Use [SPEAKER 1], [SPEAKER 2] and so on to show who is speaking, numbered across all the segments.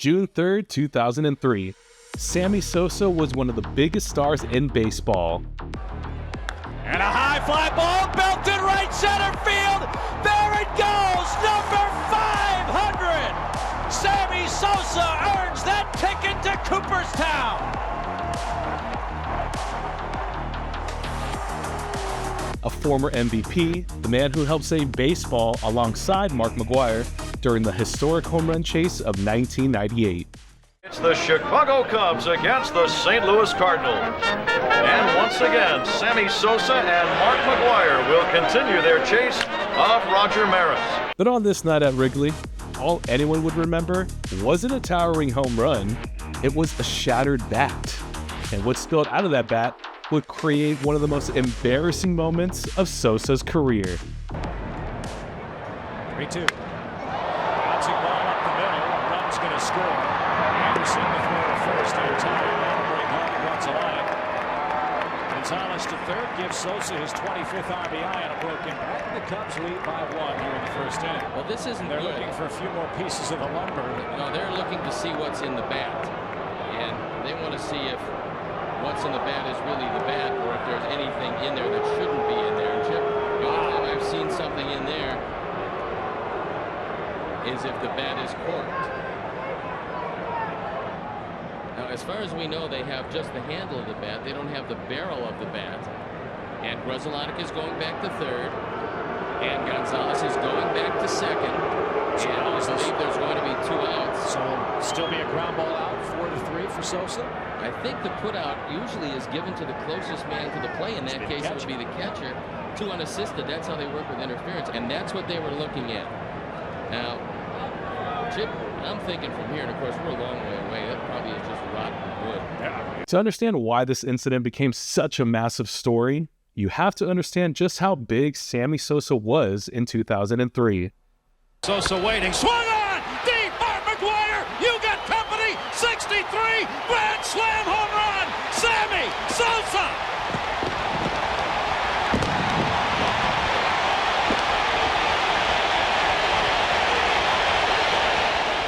[SPEAKER 1] June 3rd, 2003. Sammy Sosa was one of the biggest stars in baseball.
[SPEAKER 2] And a high fly ball belted right center field. There it goes, number 500. Sammy Sosa earns that ticket to Cooperstown.
[SPEAKER 1] A former MVP, the man who helped save baseball alongside Mark McGwire during the historic home run chase of 1998.
[SPEAKER 3] It's the Chicago Cubs against the St. Louis Cardinals. And once again, Sammy Sosa and Mark McGwire will continue their chase of Roger Maris.
[SPEAKER 1] But on this night at Wrigley, all anyone would remember wasn't a towering home run, it was a shattered bat. And what spilled out of that bat would create one of the most embarrassing moments of Sosa's career.
[SPEAKER 2] 3-2. Bouncing ball up the middle. A run's going to score. Anderson to throw to first. And time will bring home runs alive. Gonzalez to third gives Sosa his 25th RBI on a broken bat. The Cubs lead by 1 here in the first inning.
[SPEAKER 4] Well, this isn't
[SPEAKER 2] They're
[SPEAKER 4] good.
[SPEAKER 2] looking for a few more pieces of the lumber.
[SPEAKER 4] No, they're looking to see what's in the bat. And they want to see if what's in the bat is really the bat or if there's anything in there that shouldn't be in there. And Chip, the only time I've seen something in there is if the bat is corked. Now, as far as we know, they have just the handle of the bat. They don't have the barrel of the bat. And Grzelcyk is going back to third. And Gonzalez is going back to second. And I believe there's going to be 2 outs.
[SPEAKER 2] So still be a ground ball out, 4-3 for Sosa.
[SPEAKER 4] I think the put out usually is given to the closest man to the play. In that case, it would be the catcher. 2 unassisted. That's how they work with interference. And that's what they were looking at. Now, Chip, I'm thinking from here, and of course, we're a long way away. That probably is just rotten wood.
[SPEAKER 2] Yeah.
[SPEAKER 1] To understand why this incident became such a massive story, you have to understand just how big Sammy Sosa was in 2003.
[SPEAKER 2] Sosa waiting, swung on, deep, Mark McGwire, you got company, 63, grand slam home run, Sammy Sosa.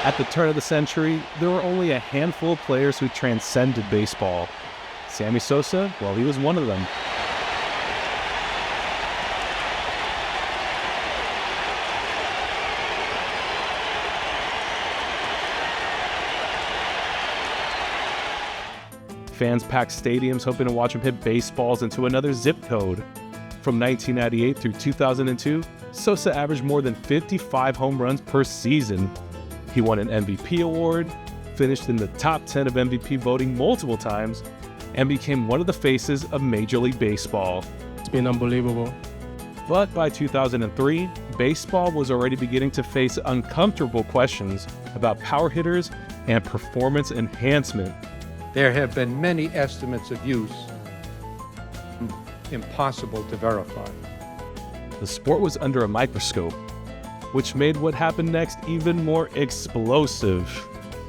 [SPEAKER 1] At the turn of the century, there were only a handful of players who transcended baseball. Sammy Sosa, well, he was one of them. Fans packed stadiums hoping to watch him hit baseballs into another zip code. From 1998 through 2002, Sosa averaged more than 55 home runs per season. He won an MVP award, finished in the top 10 of MVP voting multiple times, and became one of the faces of Major League Baseball.
[SPEAKER 5] It's been unbelievable.
[SPEAKER 1] But by 2003, baseball was already beginning to face uncomfortable questions about power hitters and performance enhancement.
[SPEAKER 6] There have been many estimates of use, impossible to verify.
[SPEAKER 1] The sport was under a microscope, which made what happened next even more explosive.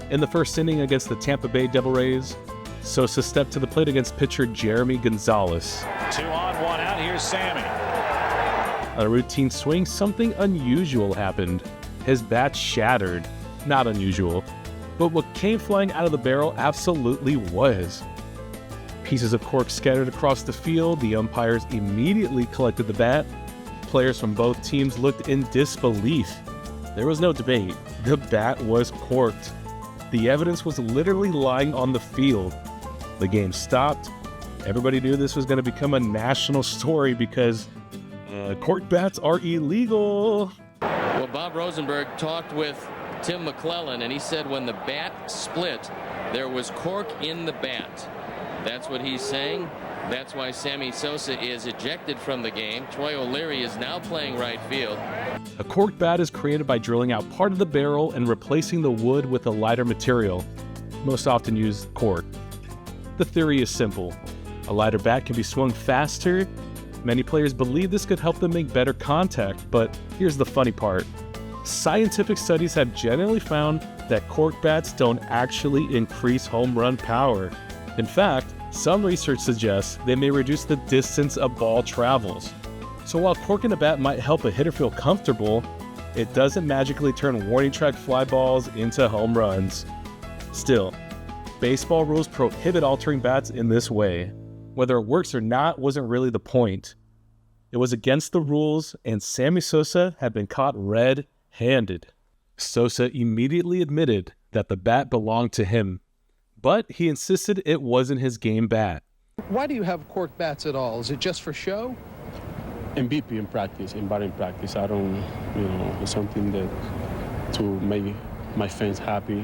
[SPEAKER 1] In the first inning against the Tampa Bay Devil Rays, Sosa stepped to the plate against pitcher Jeremy Gonzalez.
[SPEAKER 2] 2 on, 1 out, here's Sammy.
[SPEAKER 1] On a routine swing, something unusual happened. His bat shattered. Not unusual. But what came flying out of the barrel absolutely was. Pieces of cork scattered across the field, the umpires immediately collected the bat. Players from both teams looked in disbelief. There was no debate. The bat was corked. The evidence was literally lying on the field. The game stopped. Everybody knew this was going to become a national story because cork bats are illegal.
[SPEAKER 4] Well, Bob Rosenberg talked with Tim McClellan, and he said when the bat split, there was cork in the bat. That's what he's saying. That's why Sammy Sosa is ejected from the game. Troy O'Leary is now playing right field.
[SPEAKER 1] A cork bat is created by drilling out part of the barrel and replacing the wood with a lighter material, most often used cork. The theory is simple. A lighter bat can be swung faster. Many players believe this could help them make better contact, but here's the funny part. Scientific studies have generally found that cork bats don't actually increase home run power. In fact, some research suggests they may reduce the distance a ball travels. So while corking a bat might help a hitter feel comfortable, it doesn't magically turn warning track fly balls into home runs. Still, baseball rules prohibit altering bats in this way. Whether it works or not wasn't really the point. It was against the rules, and Sammy Sosa had been caught red-handed. Sosa immediately admitted that the bat belonged to him, but he insisted it wasn't his game bat.
[SPEAKER 5] Why do you have cork bats at all? Is it just for show?
[SPEAKER 7] In BP, in practice, in batting practice. I don't, it's something that to make my fans happy,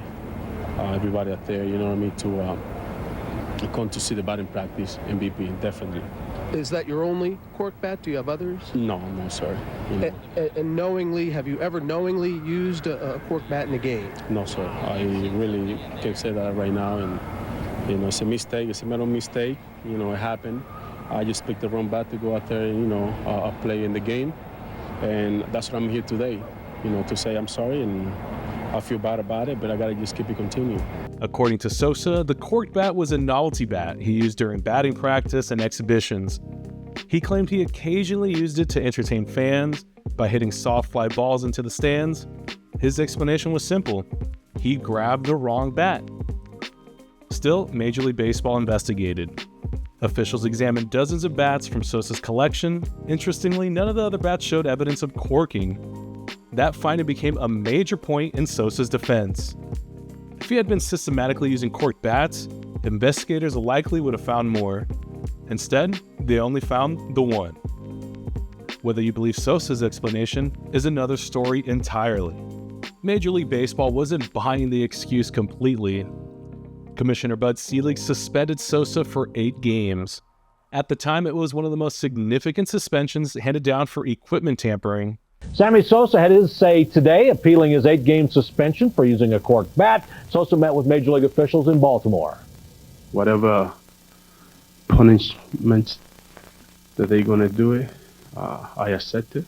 [SPEAKER 7] everybody out there, you know what I mean, to come to see the batting practice in BP, definitely.
[SPEAKER 5] Is that your only cork bat? Do you have others?
[SPEAKER 7] No, sir.
[SPEAKER 5] And knowingly, have you ever knowingly used a cork bat in a game?
[SPEAKER 7] No, sir. I really can't say that right now. And, it's a mistake. It's a mental mistake. It happened. I just picked the wrong bat to go out there and, play in the game. And that's what I'm here today, to say I'm sorry and I feel bad about it, but I got to just keep it continuing.
[SPEAKER 1] According to Sosa, the corked bat was a novelty bat he used during batting practice and exhibitions. He claimed he occasionally used it to entertain fans by hitting soft fly balls into the stands. His explanation was simple: he grabbed the wrong bat. Still, Major League Baseball investigated. Officials examined dozens of bats from Sosa's collection. Interestingly, none of the other bats showed evidence of corking. That finding became a major point in Sosa's defense. If he had been systematically using corked bats, investigators likely would have found more. Instead, they only found the one. Whether you believe Sosa's explanation is another story entirely. Major League Baseball wasn't buying the excuse completely. Commissioner Bud Selig suspended Sosa for 8 games. At the time, it was one of the most significant suspensions handed down for equipment tampering.
[SPEAKER 8] Sammy Sosa had his say today, appealing his 8-game suspension for using a corked bat. Sosa met with Major League officials in Baltimore.
[SPEAKER 7] Whatever punishment that they're going to do it, I accept it.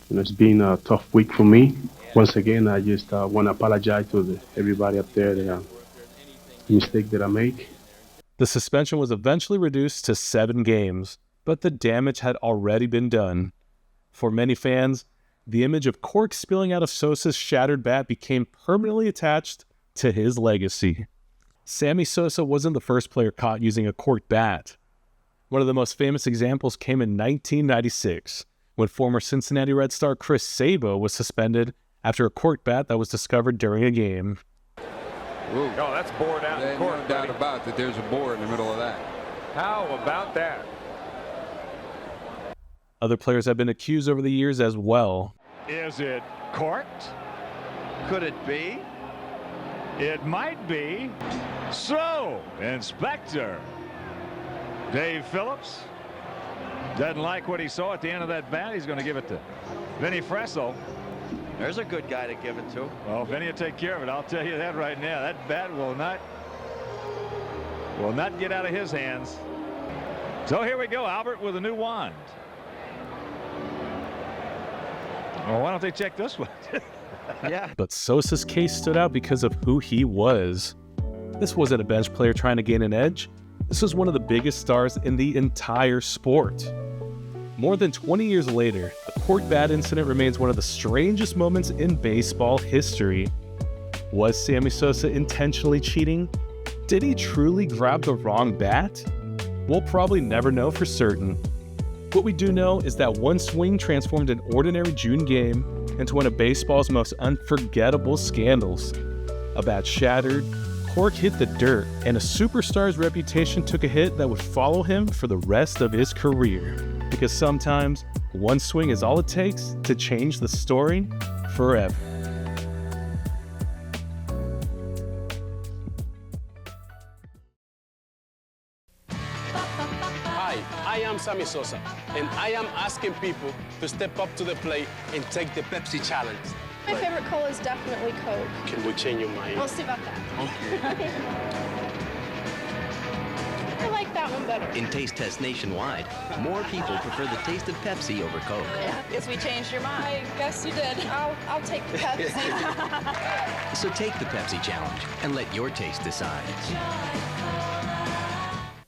[SPEAKER 7] It's been a tough week for me. Once again, I just want to apologize to everybody up there, the mistake that I make.
[SPEAKER 1] The suspension was eventually reduced to 7 games, but the damage had already been done. For many fans, the image of cork spilling out of Sosa's shattered bat became permanently attached to his legacy. Sammy Sosa wasn't the first player caught using a corked bat. One of the most famous examples came in 1996, when former Cincinnati Red star Chris Sabo was suspended after a corked bat that was discovered during a game.
[SPEAKER 9] Ooh. Oh, that's bored out.
[SPEAKER 10] There's no doubt about that. There's a board in the middle of that.
[SPEAKER 9] How about that?
[SPEAKER 1] Other players have been accused over the years as well.
[SPEAKER 2] Is it corked?
[SPEAKER 3] Could it be?
[SPEAKER 2] It might be. So, Inspector Dave Phillips doesn't like what he saw at the end of that bat. He's going to give it to Vinny Fresso.
[SPEAKER 3] There's a good guy to give it to.
[SPEAKER 2] Well, Vinny will take care of it. I'll tell you that right now. That bat will not get out of his hands. So here we go, Albert, with a new wand. Well, why don't they check this one?
[SPEAKER 3] Yeah.
[SPEAKER 1] But Sosa's case stood out because of who he was. This wasn't a bench player trying to gain an edge. This was one of the biggest stars in the entire sport. More than 20 years later, the corked bat incident remains one of the strangest moments in baseball history. Was Sammy Sosa intentionally cheating? Did he truly grab the wrong bat? We'll probably never know for certain. What we do know is that one swing transformed an ordinary June game into one of baseball's most unforgettable scandals. A bat shattered, cork hit the dirt, and a superstar's reputation took a hit that would follow him for the rest of his career. Because sometimes, one swing is all it takes to change the story forever.
[SPEAKER 11] Hi, I am Sammy Sosa, and I am asking people to step up to the plate and take the Pepsi challenge.
[SPEAKER 12] My favorite cola is definitely Coke.
[SPEAKER 11] Can we change your mind?
[SPEAKER 12] We'll see about that.
[SPEAKER 11] Okay.
[SPEAKER 12] I like that one better.
[SPEAKER 13] In taste tests nationwide, more people prefer the taste of Pepsi over Coke.
[SPEAKER 12] Yeah, guess we changed your mind. I guess you did. I'll take the Pepsi.
[SPEAKER 13] So take the Pepsi challenge and let your taste decide.